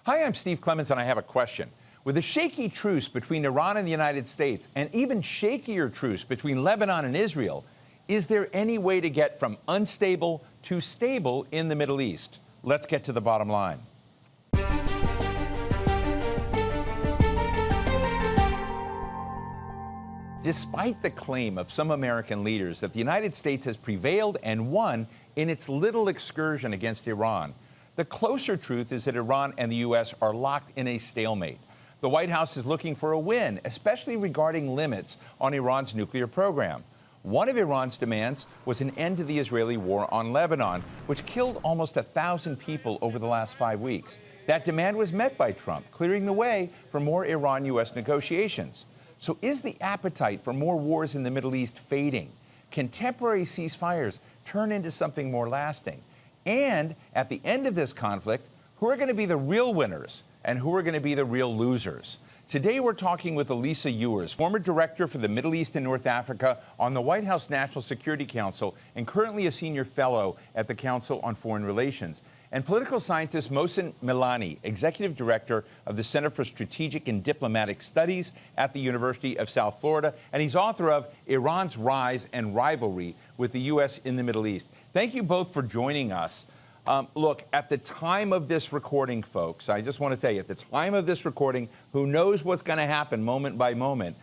Hi, I'm Steve Clemons, and I have a question. With a shaky truce between Iran and the United States, and even shakier truce between Lebanon and Israel, is there any way to get from unstable to stable in the Middle East? Let's get to the bottom line. Despite the claim of some American leaders that the United States has prevailed and won in its little excursion against Iran, the closer truth is that Iran and the U.S. are locked in a stalemate. The White House is looking for a win, especially regarding limits on Iran's nuclear program. One of Iran's demands was an end to the Israeli war on Lebanon, which killed almost 1,000 people over the last 5 weeks. That demand was met by Trump, clearing the way for more Iran-U.S. negotiations. So is the appetite for more wars in the Middle East fading? Can temporary ceasefires turn into something more lasting? And at the end of this conflict, who are going to be the real winners and who are going to be the real losers? Today, we're talking with Elisa Ewers, former director for the Middle East and North Africa on the White House National Security Council and currently a senior fellow at the Council on Foreign Relations, and political scientist Mohsen Milani, executive director of the Center for Strategic and Diplomatic Studies at the University of South Florida, and he's author of Iran's Rise and Rivalry with the U.S. in the Middle East. Thank you both for joining us. Look, at the time of this recording, folks, I just want to tell you, at the time of this recording, who knows what's going to happen moment by moment?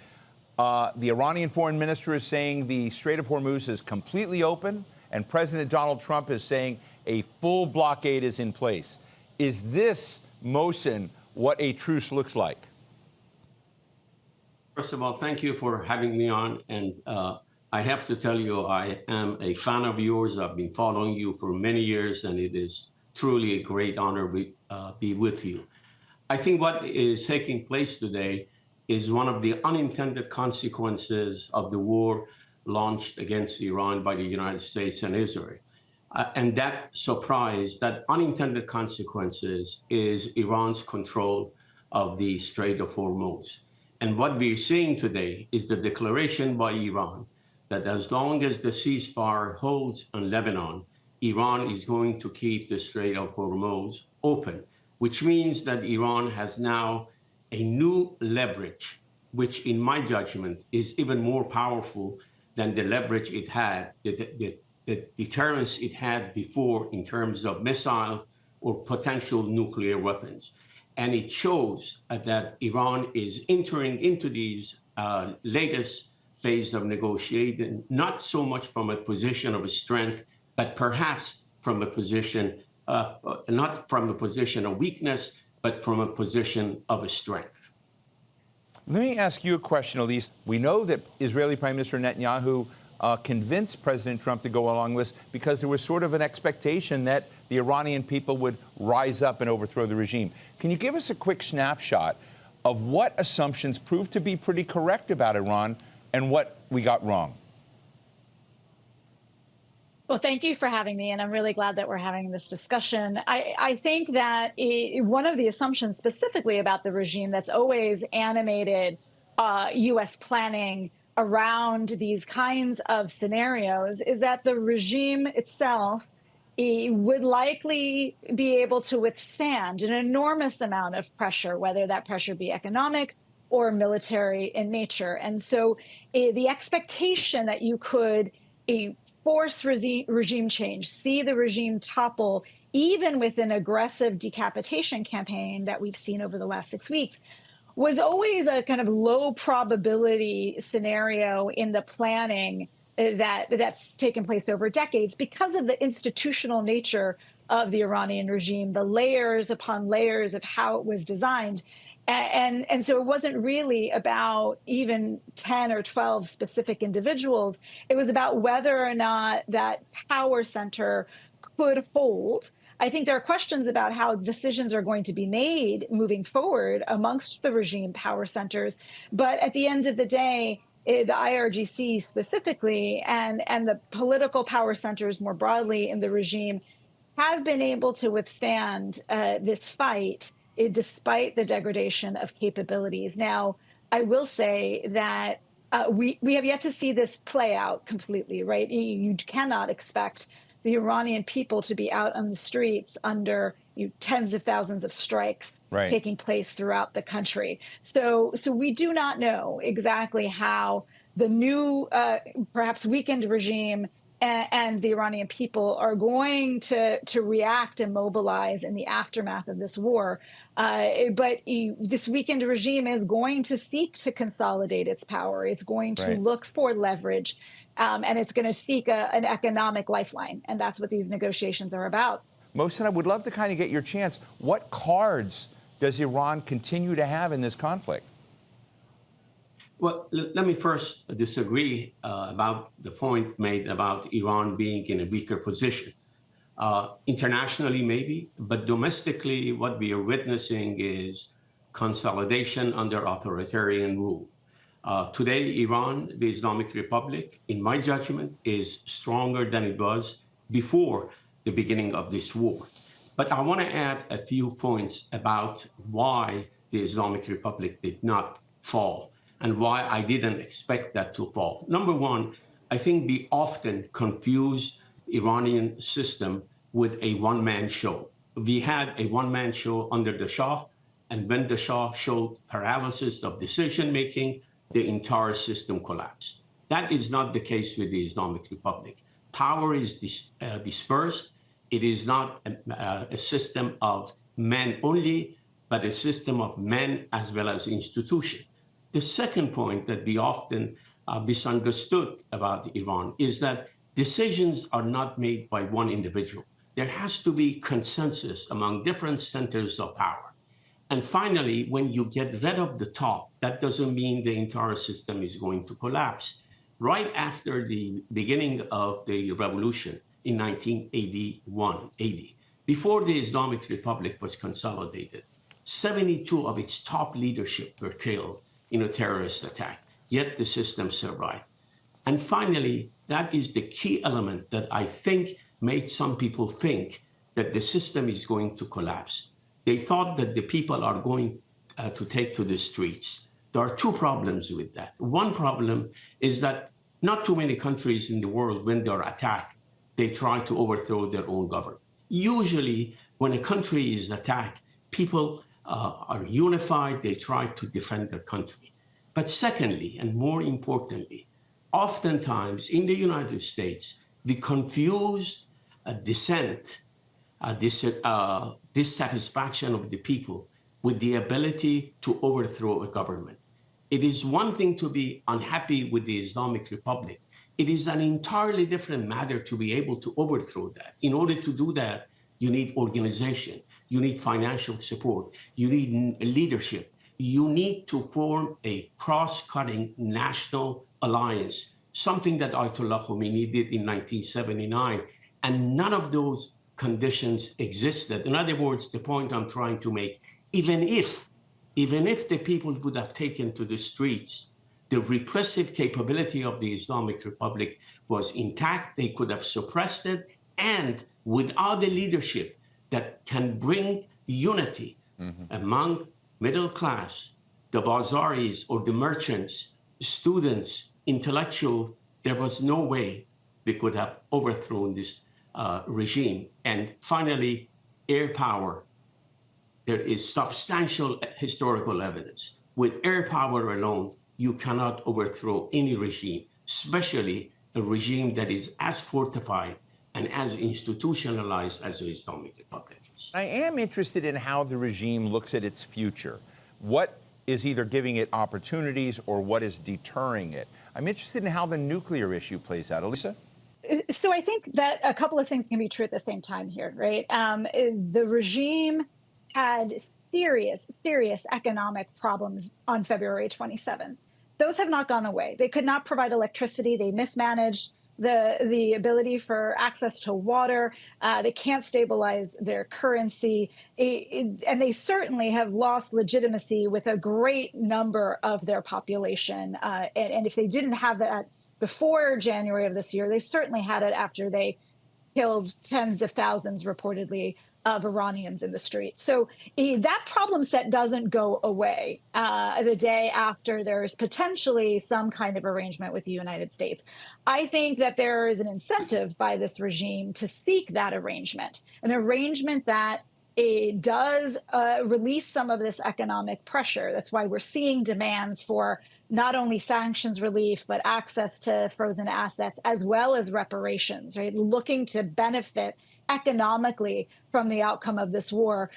The Iranian foreign minister is saying the Strait of Hormuz is completely open, and President Donald Trump is saying a full blockade is in place. Is this, Mohsen, what a truce looks like? First of all, thank you for having me on. And I have to tell you, I am a fan of yours. I've been following you for many years, and it is truly a great honor to be with you. I think what is taking place today is one of the unintended consequences of the war launched against Iran by the United States and Israel. And that surprise, that unintended consequences, is Iran's control of the Strait of Hormuz. And what we're seeing today is the declaration by Iran that as long as the ceasefire holds in Lebanon, Iran is going to keep the Strait of Hormuz open, which means that Iran has now a new leverage, which in my judgment is even more powerful than the leverage it had, the deterrence it had before in terms of missiles or potential nuclear weapons. And it shows that Iran is entering into these latest phase of negotiating, not so much from a position of strength, but perhaps from a position, not from a position of weakness, but from a position of strength. Let me ask you a question, Elise. We know that Israeli Prime Minister Netanyahu convinced President Trump to go along with this because there was sort of an expectation that the Iranian people would rise up and overthrow the regime. Can you give us a quick snapshot of what assumptions proved to be pretty correct about Iran and what we got wrong? Well, thank you for having me, and I'm really glad that we're having this discussion. I think that one of the assumptions specifically about the regime that's always animated U.S. planning around these kinds of scenarios is that the regime itself would likely be able to withstand an enormous amount of pressure, whether that pressure be economic or military in nature. And so the expectation that you could force regime change, see the regime topple, even with an aggressive decapitation campaign that we've seen over the last 6 weeks, was always a kind of low probability scenario in the planning that's taken place over decades because of the institutional nature of the Iranian regime, the layers upon layers of how it was designed. And so it wasn't really about even 10 or 12 specific individuals. It was about whether or not that power center could hold. I think there are questions about how decisions are going to be made moving forward amongst the regime power centers. But at the end of the day, the IRGC specifically and the political power centers more broadly in the regime have been able to withstand this fight despite the degradation of capabilities. Now, I will say that we have yet to see this play out completely, right? You cannot expect the Iranian people to be out on the streets under tens of thousands of strikes Right. taking place throughout the country. So we do not know exactly how the new, perhaps weakened regime and the Iranian people are going to react and mobilize in the aftermath of this war. But this weakened regime is going to seek to consolidate its power. It's going to Right. look for leverage, and it's going to seek an economic lifeline. And that's what these negotiations are about. Mohsen, I would love to kind of get your chance. What cards does Iran continue to have in this conflict? Well, let me first disagree about the point made about Iran being in a weaker position. Internationally, maybe, but domestically, what we are witnessing is consolidation under authoritarian rule. Today, Iran, the Islamic Republic, in my judgment, is stronger than it was before the beginning of this war. But I want to add a few points about why the Islamic Republic did not fall and why I didn't expect that to fall. Number one, I think we often confuse Iranian system with a one-man show. We had a one-man show under the Shah, and when the Shah showed paralysis of decision-making, the entire system collapsed. That is not the case with the Islamic Republic. Power is dispersed. It is not a system of men only, but a system of men as well as institution. The second point that we often misunderstood about Iran is that decisions are not made by one individual. There has to be consensus among different centers of power. And finally, when you get rid of the top, that doesn't mean the entire system is going to collapse. Right after the beginning of the revolution in 1980, before the Islamic Republic was consolidated, 72 of its top leadership were killed in a terrorist attack, yet the system survived. And finally, that is the key element that I think made some people think that the system is going to collapse. They thought that the people are going to take to the streets. There are two problems with that. One problem is that not too many countries in the world, when they're attacked, they try to overthrow their own government. Usually, when a country is attacked, people are unified, they try to defend their country. But secondly, and more importantly, oftentimes in the United States, we confuse dissent, dissatisfaction of the people with the ability to overthrow a government. It is one thing to be unhappy with the Islamic Republic. It is an entirely different matter to be able to overthrow that. In order to do that, you need organization, you need financial support, you need leadership. You need to form a cross-cutting national alliance, something that Ayatollah Khomeini did in 1979, and none of those conditions existed. In other words, the point I'm trying to make, even if the people would have taken to the streets, the repressive capability of the Islamic Republic was intact. They could have suppressed it, and without the leadership that can bring unity among middle class, the bazaris or the merchants, students, intellectuals, there was no way we could have overthrown this regime. And finally, air power. There is substantial historical evidence. With air power alone, you cannot overthrow any regime, especially a regime that is as fortified and as institutionalized as the Islamic Republic is. I am interested in how the regime looks at its future. What is either giving it opportunities or what is deterring it? I'm interested in how the nuclear issue plays out. Elisa? So I think that a couple of things can be true at the same time here, right? The regime had serious economic problems on February 27th. Those have not gone away. They could not provide electricity. They mismanaged the ability for access to water. They can't stabilize their currency. And they certainly have lost legitimacy with a great number of their population. And if they didn't have that before January of this year, they certainly had it after they killed tens of thousands, reportedly, of Iranians in the streets. So that problem set doesn't go away the day after there's potentially some kind of arrangement with the United States. I think that there is an incentive by this regime to seek that arrangement, an arrangement that it does release some of this economic pressure. That's why we're seeing demands for not only sanctions relief, but access to frozen assets as well as reparations, right? Looking to benefit economically from the outcome of this war.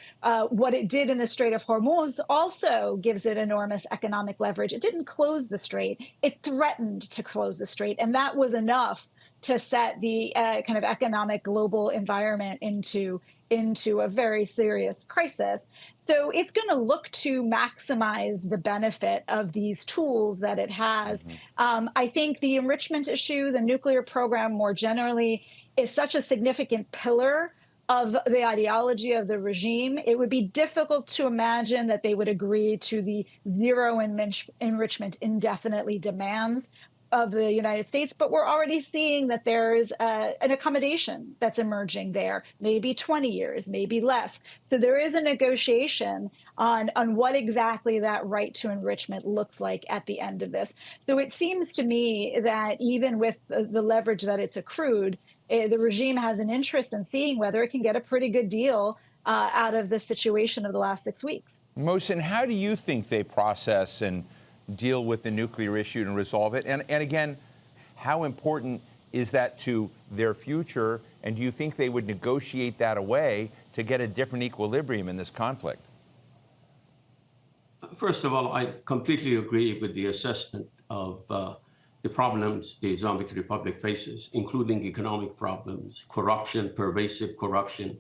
What it did in the Strait of Hormuz also gives it enormous economic leverage. It didn't close the strait, it threatened to close the strait. And that was enough to set the kind of economic global environment into a very serious crisis. So it's going to look to maximize the benefit of these tools that it has. I think the enrichment issue, the nuclear program more generally, is such a significant pillar of the ideology of the regime. It would be difficult to imagine that they would agree to the zero enrichment indefinitely demands of the United States, but we're already seeing that there's an accommodation that's emerging there, maybe 20 years, maybe less. So there is a negotiation on what exactly that right to enrichment looks like at the end of this. So it seems to me that even with the leverage that it's accrued, the regime has an interest in seeing whether it can get a pretty good deal out of the situation of the last 6 weeks. Mohsen, how do you think they process and deal with the nuclear issue and resolve it? And again, how important is that to their future? And do you think they would negotiate that away to get a different equilibrium in this conflict? First of all, I completely agree with the assessment of the problems the Islamic Republic faces, including economic problems, corruption, pervasive corruption,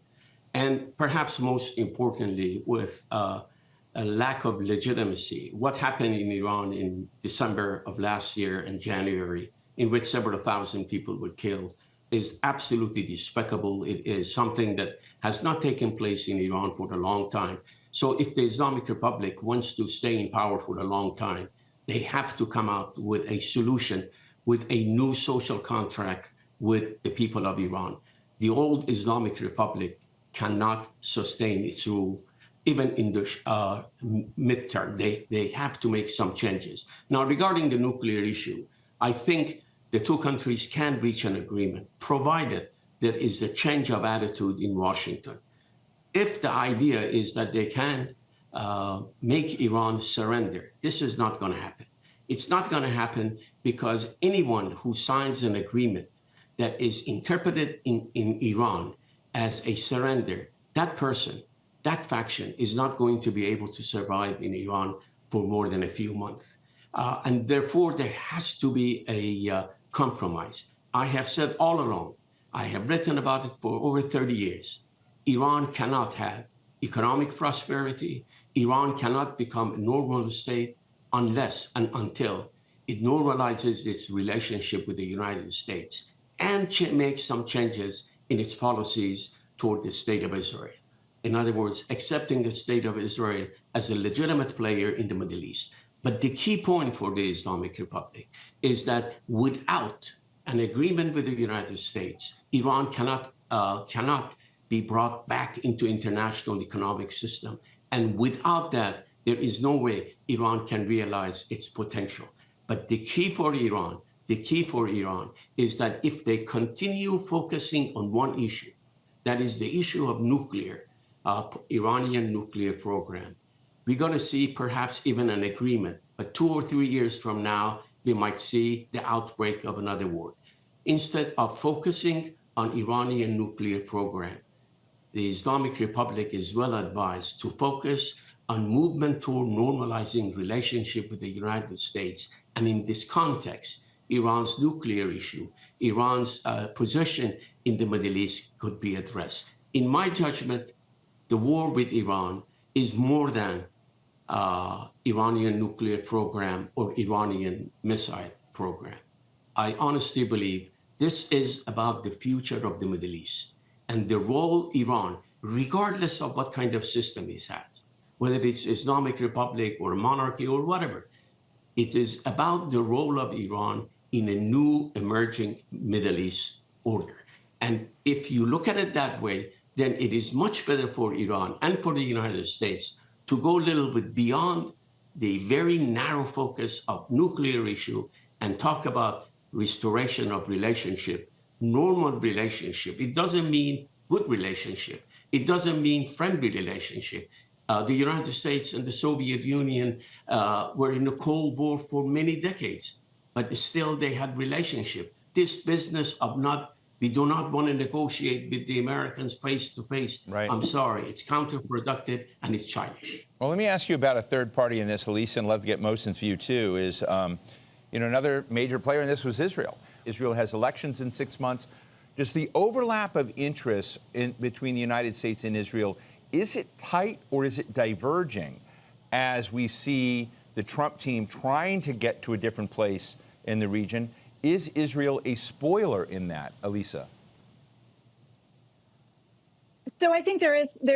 and perhaps most importantly, with a lack of legitimacy. What happened in Iran in December of last year and January, in which several thousand people were killed, is absolutely despicable. It is something that has not taken place in Iran for a long time. So if the Islamic Republic wants to stay in power for a long time, they have to come out with a solution, with a new social contract with the people of Iran. The old Islamic Republic cannot sustain its rule. Even in the midterm, they have to make some changes. Now, regarding the nuclear issue, I think the two countries can reach an agreement, provided there is a change of attitude in Washington. If the idea is that they can make Iran surrender, this is not going to happen. It's not going to happen because anyone who signs an agreement that is interpreted in Iran as a surrender, that person, that faction is not going to be able to survive in Iran for more than a few months. And therefore, there has to be a compromise. I have said all along, I have written about it for over 30 years. Iran cannot have economic prosperity. Iran cannot become a normal state unless and until it normalizes its relationship with the United States and makes some changes in its policies toward the state of Israel. In other words, accepting the state of Israel as a legitimate player in the Middle East. But the key point for the Islamic Republic is that without an agreement with the United States, Iran cannot be brought back into international economic system. And without that, there is no way Iran can realize its potential. But the key for Iran is that if they continue focusing on one issue, that is the issue of nuclear, Iranian nuclear program, we're going to see perhaps even an agreement. But 2 or 3 years from now, we might see the outbreak of another war. Instead of focusing on Iranian nuclear program, the Islamic Republic is well advised to focus on movement toward normalizing relationship with the United States. And in this context, Iran's nuclear issue, Iran's position in the Middle East could be addressed. In my judgment, the war with Iran is more than Iranian nuclear program or Iranian missile program. I honestly believe this is about the future of the Middle East and the role Iran, regardless of what kind of system it has, whether it's Islamic Republic or monarchy or whatever, it is about the role of Iran in a new emerging Middle East order. And if you look at it that way, then it is much better for Iran and for the United States to go a little bit beyond the very narrow focus of nuclear issue and talk about restoration of relationship, normal relationship. It doesn't mean good relationship. It doesn't mean friendly relationship. The United States and the Soviet Union were in a Cold War for many decades, but still they had relationship. This business of we do not want to negotiate with the Americans face to face. Right. I'm sorry, it's counterproductive and it's childish. Well, let me ask you about a third party in this, Elisa, and I'd love to get Mohsen's view too. Is another major player in this was Israel. Israel has elections in 6 months. Does the overlap of interests between the United States and Israel, is it tight or is it diverging as we see the Trump team trying to get to a different place in the region? Is Israel a spoiler in that, Elisa? So I think there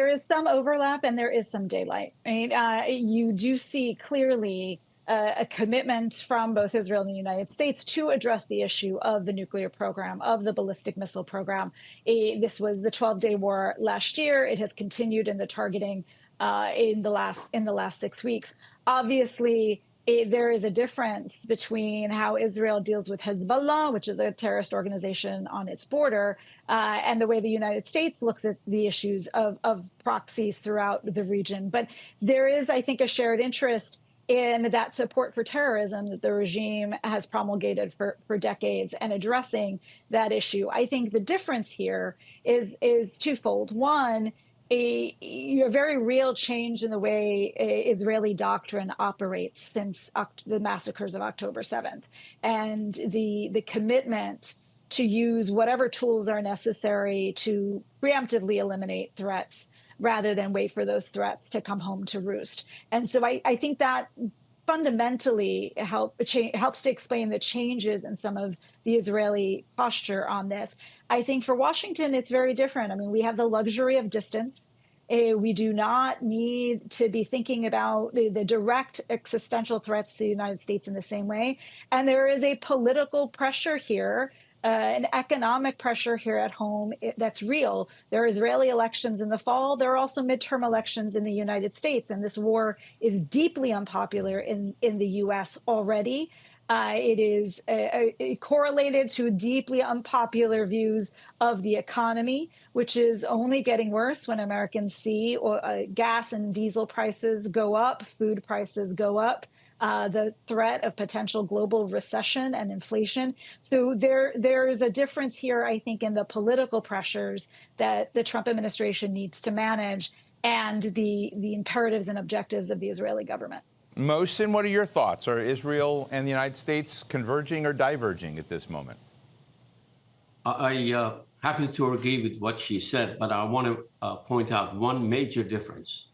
is some overlap and there is some daylight. I mean, you do see clearly a commitment from both Israel and the United States to address the issue of the nuclear program, of the ballistic missile program. This was the 12-day war last year. It has continued in the targeting in the last 6 weeks. Obviously, there is a difference between how Israel deals with Hezbollah, which is a terrorist organization on its border, and the way the United States looks at the issues of proxies throughout the region. But there is, I think, a shared interest in that support for terrorism that the regime has promulgated for decades and addressing that issue. I think the difference here is twofold. One, a very real change in the way Israeli doctrine operates since the massacres of October 7th, and the commitment to use whatever tools are necessary to preemptively eliminate threats rather than wait for those threats to come home to roost. And so I think that fundamentally helps to explain the changes in some of the Israeli posture on this. I think for Washington, it's very different. I mean, we have the luxury of distance. We do not need to be thinking about the direct existential threats to the United States in the same way. And there is a political pressure here, an economic pressure here at home that's real. There are Israeli elections in the fall. There are also midterm elections in the United States. And this war is deeply unpopular in the U.S. already. It is correlated to deeply unpopular views of the economy, which is only getting worse when Americans see gas and diesel prices go up, food prices go up, the threat of potential global recession and inflation. So there's a difference here, I think, in the political pressures that the Trump administration needs to manage and the imperatives and objectives of the Israeli government. Mohsen, what are your thoughts? Are Israel and the United States converging or diverging at this moment? I happen to agree with what she said, but I want to point out one major difference.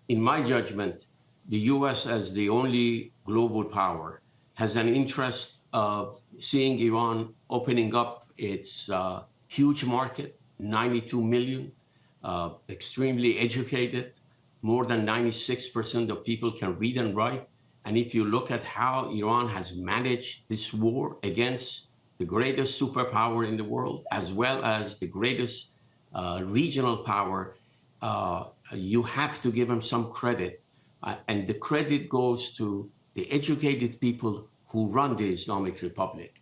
In my judgment, the U.S. as the only global power has an interest of seeing Iran opening up its huge market, 92 million, extremely educated. More than 96% of people can read and write. And if you look at how Iran has managed this war against the greatest superpower in the world, as well as the greatest regional power, you have to give them some credit. And the credit goes to the educated people who run the Islamic Republic.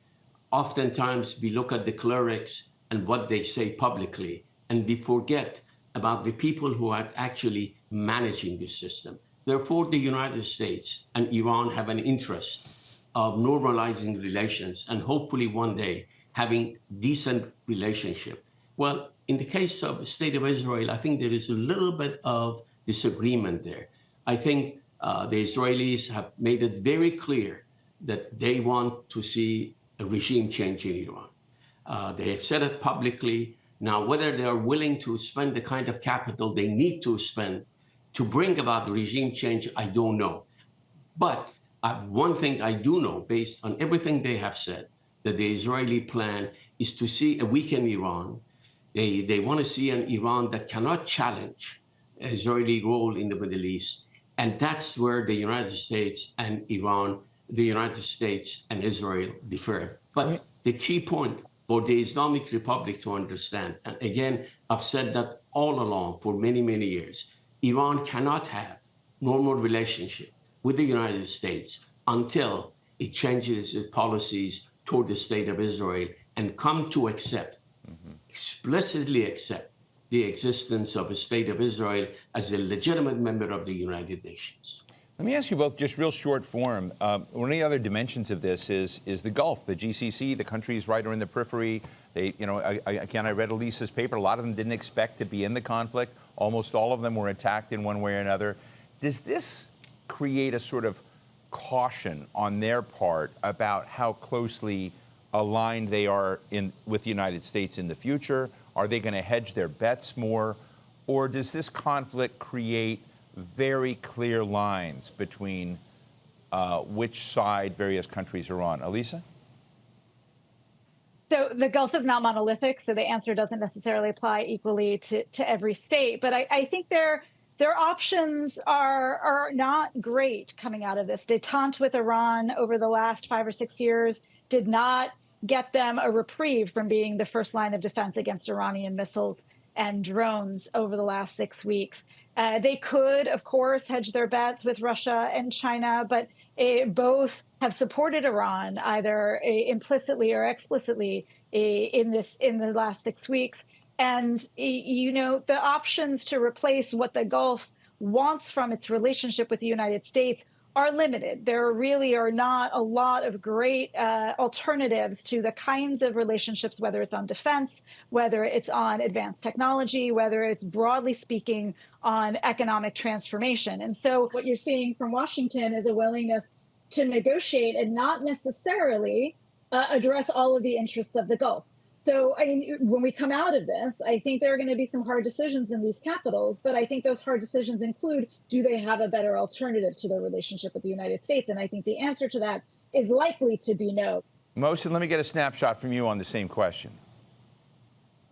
Oftentimes, we look at the clerics and what they say publicly, and we forget about the people who are actually managing this system. Therefore, the United States and Iran have an interest of normalizing relations and hopefully one day having decent relationship. Well, in the case of the State of Israel, I think there is a little bit of disagreement there. I think the Israelis have made it very clear that they want to see a regime change in Iran. They have said it publicly. Now, whether they are willing to spend the kind of capital they need to spend to bring about the regime change, I don't know. But one thing I do know, based on everything they have said, that the Israeli plan is to see a weakened Iran. They want to see an Iran that cannot challenge Israeli role in the Middle East. And that's where the United States and Iran, the United States and Israel differ. But the key point for the Islamic Republic to understand, and again, I've said that all along for many, many years, Iran cannot have normal relationship with the United States until it changes its policies toward the State of Israel and come to accept, explicitly accept the existence of a state of Israel as a legitimate member of the United Nations. Let me ask you both, just real short form. One of the other dimensions of this is the Gulf, the GCC, the countries right in the periphery. They, I read Elisa's paper. A lot of them didn't expect to be in the conflict. Almost all of them were attacked in one way or another. Does this create a sort of caution on their part about how closely aligned they are with the United States in the future? Are they going to hedge their bets more? Or does this conflict create very clear lines between which side various countries are on? Elisa? So the Gulf is not monolithic, so the answer doesn't necessarily apply equally to every state. But I think their options are not great coming out of this. Détente with Iran over the last 5 or 6 years did not get them a reprieve from being the first line of defense against Iranian missiles and drones over the last 6 weeks. They could, of course, hedge their bets with Russia and China, but both have supported Iran either implicitly or explicitly in the last 6 weeks. And, the options to replace what the Gulf wants from its relationship with the United States are limited. There really are not a lot of great alternatives to the kinds of relationships, whether it's on defense, whether it's on advanced technology, whether it's broadly speaking on economic transformation. And so what you're seeing from Washington is a willingness to negotiate and not necessarily address all of the interests of the Gulf. So, when we come out of this, I think there are going to be some hard decisions in these capitals, but I think those hard decisions include, do they have a better alternative to their relationship with the United States? And I think the answer to that is likely to be no. Mohsen, let me get a snapshot from you on the same question.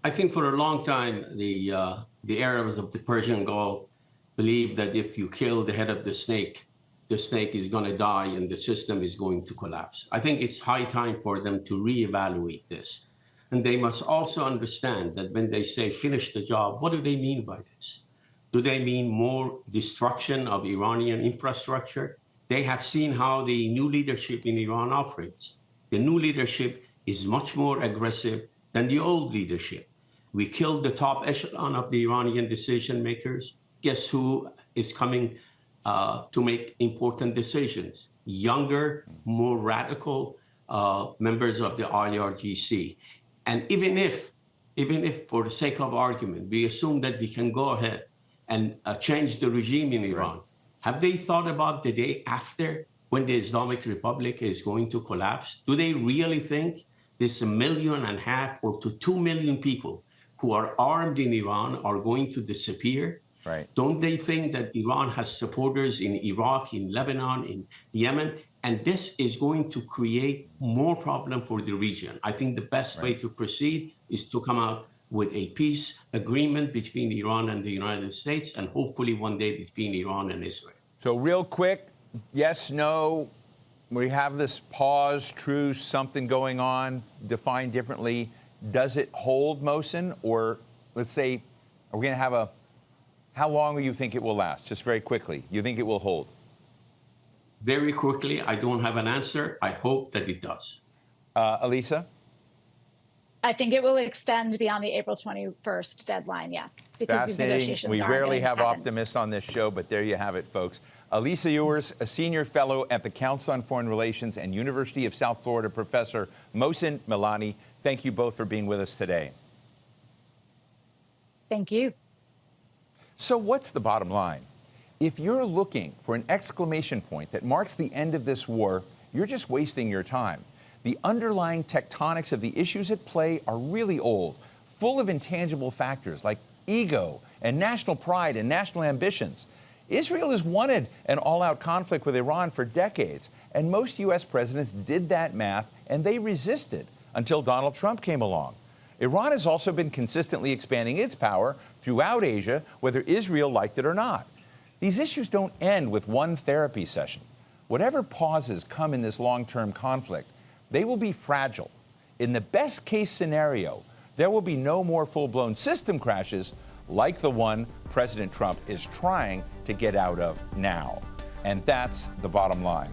I think for a long time, the Arabs of the Persian Gulf believed that if you kill the head of the snake is going to die and the system is going to collapse. I think it's high time for them to reevaluate this. And they must also understand that when they say finish the job, what do they mean by this? Do they mean more destruction of Iranian infrastructure? They have seen how the new leadership in Iran operates. The new leadership is much more aggressive than the old leadership. We killed the top echelon of the Iranian decision makers. Guess who is coming to make important decisions? Younger, more radical members of the IRGC. And even if for the sake of argument, we assume that we can go ahead and change the regime in Iran, have they thought about the day after when the Islamic Republic is going to collapse? Do they really think this 1.5 million or to 2 million people who are armed in Iran are going to disappear? Right. Don't they think that Iran has supporters in Iraq, in Lebanon, in Yemen? And this is going to create more problem for the region. I think the best way to proceed is to come out with a peace agreement between Iran and the United States, and hopefully one day between Iran and Israel. So real quick, yes, no, we have this pause, truce, something going on, defined differently. Does it hold, Mohsen? Or let's say, are we going to have how long do you think it will last? Just very quickly. You think it will hold? Very quickly, I don't have an answer. I hope that it does. Elisa? I think it will extend beyond the April 21st deadline, yes. Because these negotiations We rarely have optimists on this show, but there you have it, folks. Elisa Ewers, a senior fellow at the Council on Foreign Relations and University of South Florida professor Mohsen Milani, thank you both for being with us today. Thank you. So what's the bottom line? If you're looking for an exclamation point that marks the end of this war, you're just wasting your time. The underlying tectonics of the issues at play are really old, full of intangible factors like ego and national pride and national ambitions. Israel has wanted an all-out conflict with Iran for decades, and most U.S. presidents did that math, and they resisted until Donald Trump came along. Iran has also been consistently expanding its power throughout Asia, whether Israel liked it or not. These issues don't end with one therapy session. Whatever pauses come in this long-term conflict, they will be fragile. In the best-case scenario, there will be no more full-blown system crashes like the one President Trump is trying to get out of now. And that's the bottom line.